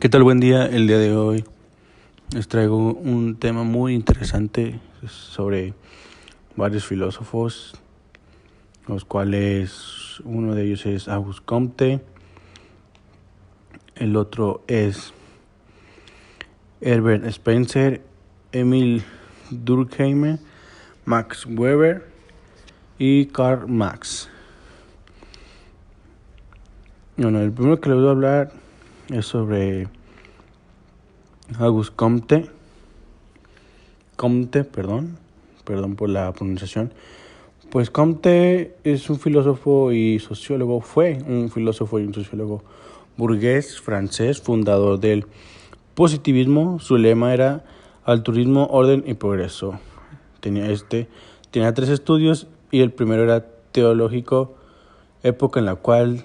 ¿Qué tal? Buen día. El día de hoy les traigo un tema muy interesante sobre varios filósofos, los cuales uno de ellos es Auguste Comte, el otro es Herbert Spencer, Emil Durkheim, Max Weber y Karl Marx. Bueno, el primero que les voy a hablar es sobre Auguste Comte, perdón por la pronunciación. Pues Comte es un filósofo y sociólogo, fue un filósofo y un sociólogo burgués francés, fundador del positivismo. Su lema era altruismo, orden y progreso. Tenía 3 estudios y el primero era teológico, época en la cual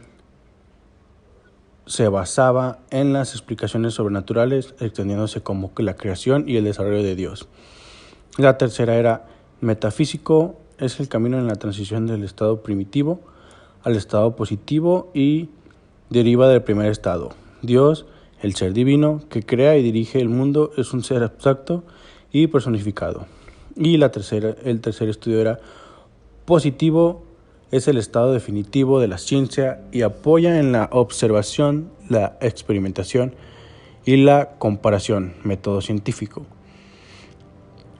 se basaba en las explicaciones sobrenaturales, extendiéndose como la creación y el desarrollo de Dios. La tercera era metafísico, es el camino en la transición del estado primitivo al estado positivo y deriva del primer estado. Dios, el ser divino que crea y dirige el mundo, es un ser abstracto y personificado. Y el tercer estudio era positivo, es el estado definitivo de la ciencia y apoya en la observación, la experimentación y la comparación, método científico.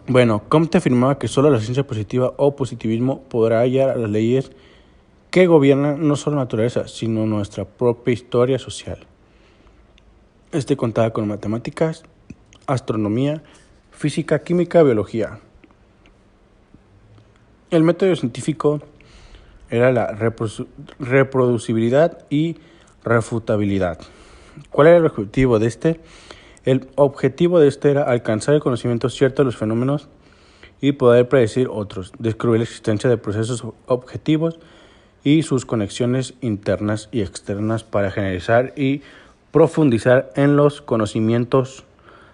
Bueno, Comte afirmaba que solo la ciencia positiva o positivismo podrá hallar las leyes que gobiernan no solo la naturaleza, sino nuestra propia historia social. Contaba con matemáticas, astronomía, física, química, biología. El método científico era la reproducibilidad y refutabilidad. ¿Cuál era el objetivo de este? El objetivo de este era alcanzar el conocimiento cierto de los fenómenos y poder predecir otros, descubrir la existencia de procesos objetivos y sus conexiones internas y externas para generalizar y profundizar en los conocimientos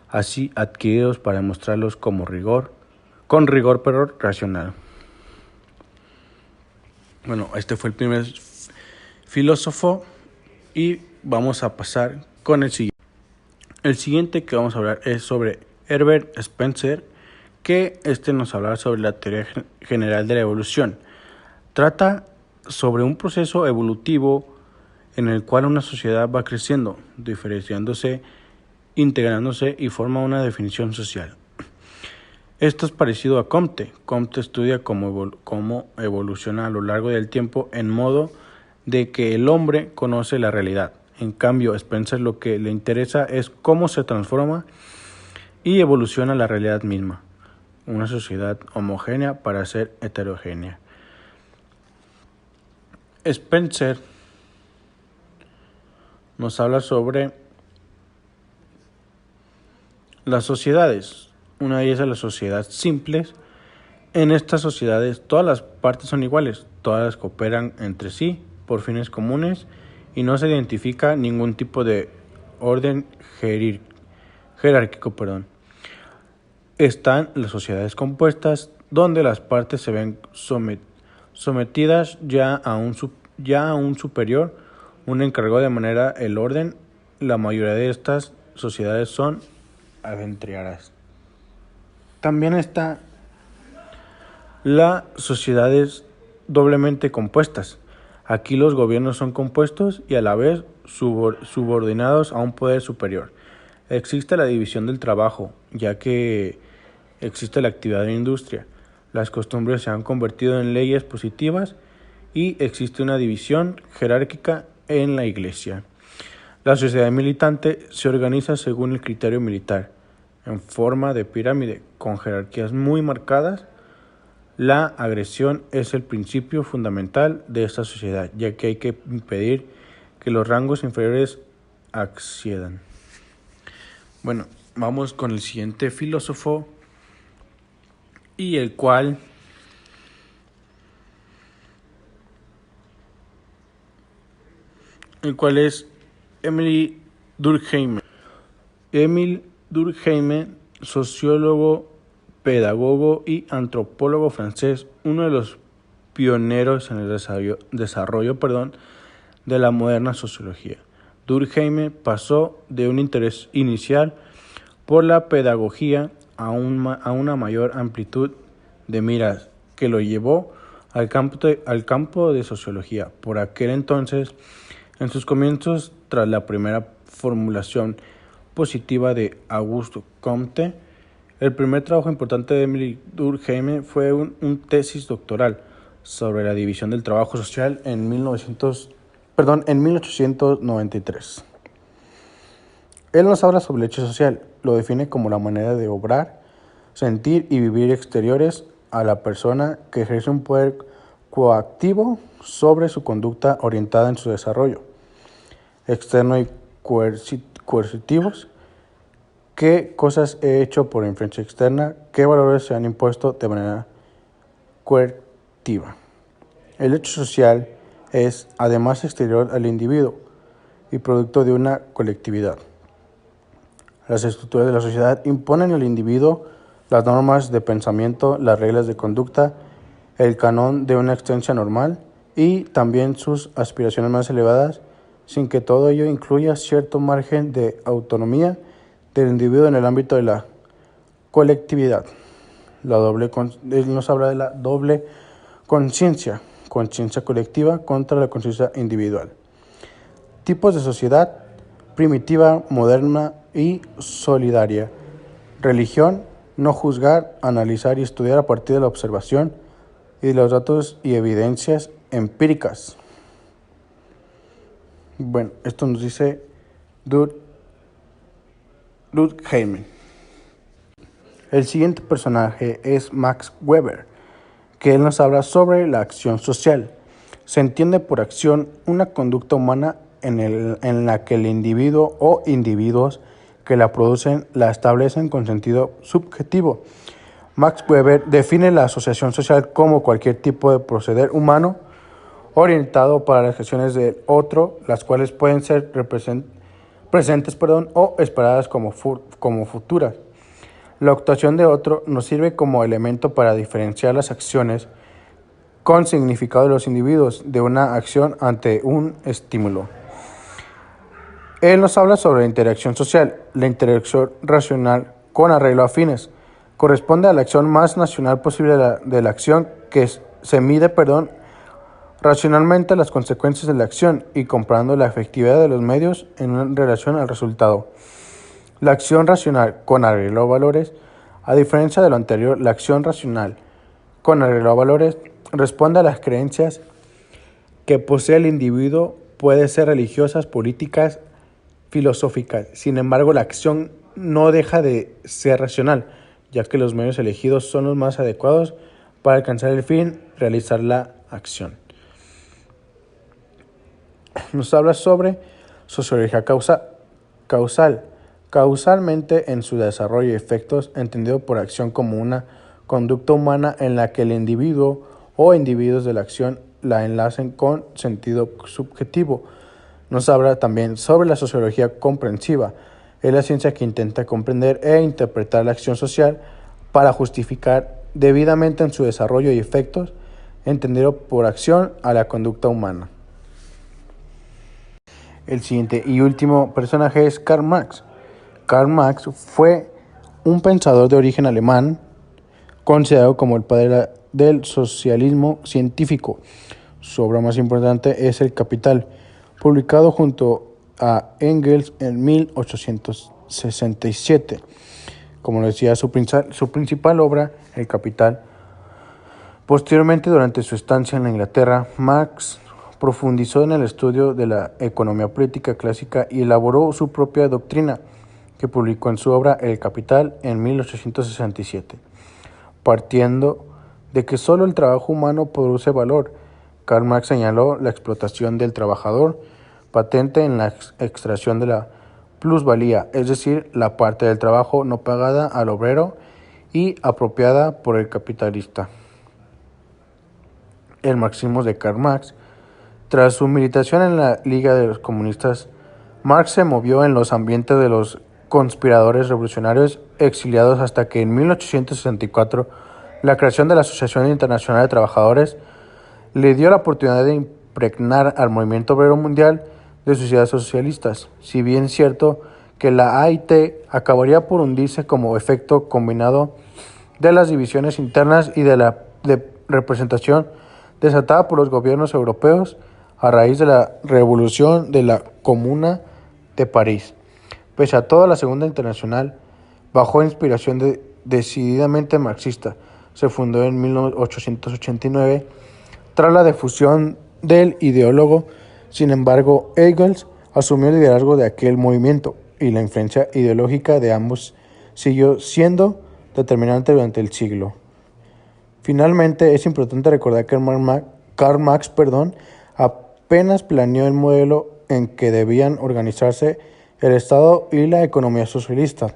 así adquiridos para demostrarlos con rigor pero racional. Bueno, este fue el primer filósofo y vamos a pasar con el siguiente. El siguiente que vamos a hablar es sobre Herbert Spencer, que nos hablará sobre la teoría general de la evolución. Trata sobre un proceso evolutivo en el cual una sociedad va creciendo, diferenciándose, integrándose y forma una definición social. Esto es parecido a Comte. Comte estudia cómo evoluciona a lo largo del tiempo en modo de que el hombre conoce la realidad. En cambio, Spencer lo que le interesa es cómo se transforma y evoluciona la realidad misma. Una sociedad homogénea para ser heterogénea. Spencer nos habla sobre las sociedades. Una de ellas es la sociedad simples. En estas sociedades todas las partes son iguales, todas cooperan entre sí por fines comunes y no se identifica ningún tipo de orden jerárquico. Están las sociedades compuestas, donde las partes se ven sometidas ya a un superior, un encargado de manera el orden. La mayoría de estas sociedades son adventriadas. También está las sociedades doblemente compuestas. Aquí los gobiernos son compuestos y a la vez subordinados a un poder superior. Existe la división del trabajo, ya que existe la actividad de la industria. Las costumbres se han convertido en leyes positivas y existe una división jerárquica en la iglesia. La sociedad militante se organiza según el criterio militar, en forma de pirámide, con jerarquías muy marcadas. La agresión es el principio fundamental de esta sociedad, ya que hay que impedir que los rangos inferiores accedan. Bueno, vamos con el siguiente filósofo, y el cual es Emil Durkheim. Emil Durkheim, sociólogo, pedagogo y antropólogo francés, uno de los pioneros en el desarrollo de la moderna sociología. Durkheim pasó de un interés inicial por la pedagogía a una mayor amplitud de miras que lo llevó al campo de sociología. Por aquel entonces, en sus comienzos, tras la primera formulación positiva de Auguste Comte, el primer trabajo importante de Émile Durkheim fue un tesis doctoral sobre la división del trabajo social en 1893. Él nos habla sobre el hecho social, lo define como la manera de obrar, sentir y vivir exteriores a la persona que ejerce un poder coactivo sobre su conducta orientada en su desarrollo externo y coercitivos. ¿Qué cosas he hecho por influencia externa? ¿Qué valores se han impuesto de manera coercitiva? El hecho social es, además, exterior al individuo y producto de una colectividad. Las estructuras de la sociedad imponen al individuo las normas de pensamiento, las reglas de conducta, el canon de una existencia normal y también sus aspiraciones más elevadas, sin que todo ello incluya cierto margen de autonomía del individuo en el ámbito de la colectividad. Él nos habla de la doble conciencia colectiva contra la conciencia individual. Tipos de sociedad: primitiva, moderna y solidaria. Religión: no juzgar, analizar y estudiar a partir de la observación y de los datos y evidencias empíricas. Bueno, esto nos dice Durkheim. El siguiente personaje es Max Weber, que él nos habla sobre la acción social. Se entiende por acción una conducta humana en la que el individuo o individuos que la producen la establecen con sentido subjetivo. Max Weber define la asociación social como cualquier tipo de proceder humano orientado para las acciones del otro, las cuales pueden ser presentes o esperadas como futuras. La actuación de otro nos sirve como elemento para diferenciar las acciones con significado de los individuos de una acción ante un estímulo. Él nos habla sobre la interacción social. La interacción racional con arreglo a fines corresponde a la acción más nacional posible de la acción que se mide racionalmente las consecuencias de la acción y comparando la efectividad de los medios en relación al resultado. La acción racional con arreglo a valores, a diferencia de lo anterior, la acción racional con arreglo a valores responde a las creencias que posee el individuo, puede ser religiosas, políticas, filosóficas. Sin embargo, la acción no deja de ser racional, ya que los medios elegidos son los más adecuados para alcanzar el fin, realizar la acción. Nos habla sobre sociología causal. Causalmente, en su desarrollo y efectos, entendido por acción como una conducta humana en la que el individuo o individuos de la acción la enlacen con sentido subjetivo. Nos habla también sobre la sociología comprensiva. Es la ciencia que intenta comprender e interpretar la acción social para justificar debidamente en su desarrollo y efectos, entendido por acción a la conducta humana. El siguiente y último personaje es Karl Marx. Karl Marx fue un pensador de origen alemán, considerado como el padre del socialismo científico. Su obra más importante es El Capital, publicado junto a Engels en 1867. Como decía, su principal obra, El Capital. Posteriormente, durante su estancia en Inglaterra, Marx profundizó en el estudio de la economía política clásica y elaboró su propia doctrina, que publicó en su obra El Capital en 1867. Partiendo de que solo el trabajo humano produce valor, Karl Marx señaló la explotación del trabajador patente en la extracción de la plusvalía, es decir, la parte del trabajo no pagada al obrero y apropiada por el capitalista. El marxismo de Karl Marx. Tras su militación en la Liga de los Comunistas, Marx se movió en los ambientes de los conspiradores revolucionarios exiliados hasta que en 1864 la creación de la Asociación Internacional de Trabajadores le dio la oportunidad de impregnar al movimiento obrero mundial de sociedades socialistas. Si bien es cierto que la AIT acabaría por hundirse como efecto combinado de las divisiones internas y de la representación desatada por los gobiernos europeos a raíz de la revolución de la Comuna de París. Pese a todo, la Segunda Internacional, bajo inspiración decididamente marxista, se fundó en 1889 tras la difusión del ideólogo. Sin embargo, Engels asumió el liderazgo de aquel movimiento y la influencia ideológica de ambos siguió siendo determinante durante el siglo. Finalmente, es importante recordar que Karl Marx apenas planeó el modelo en que debían organizarse el Estado y la economía socialista,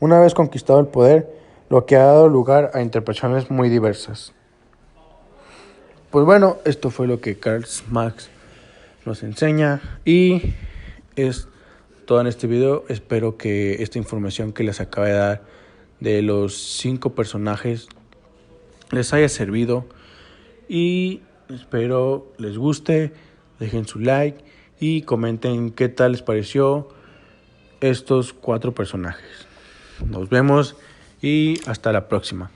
una vez conquistado el poder, lo que ha dado lugar a interpretaciones muy diversas. Pues bueno, esto fue lo que Karl Marx nos enseña y es todo en este video. Espero que esta información que les acabo de dar de los 5 personajes les haya servido y espero les guste. Dejen su like y comenten qué tal les pareció estos 4 personajes. Nos vemos y hasta la próxima.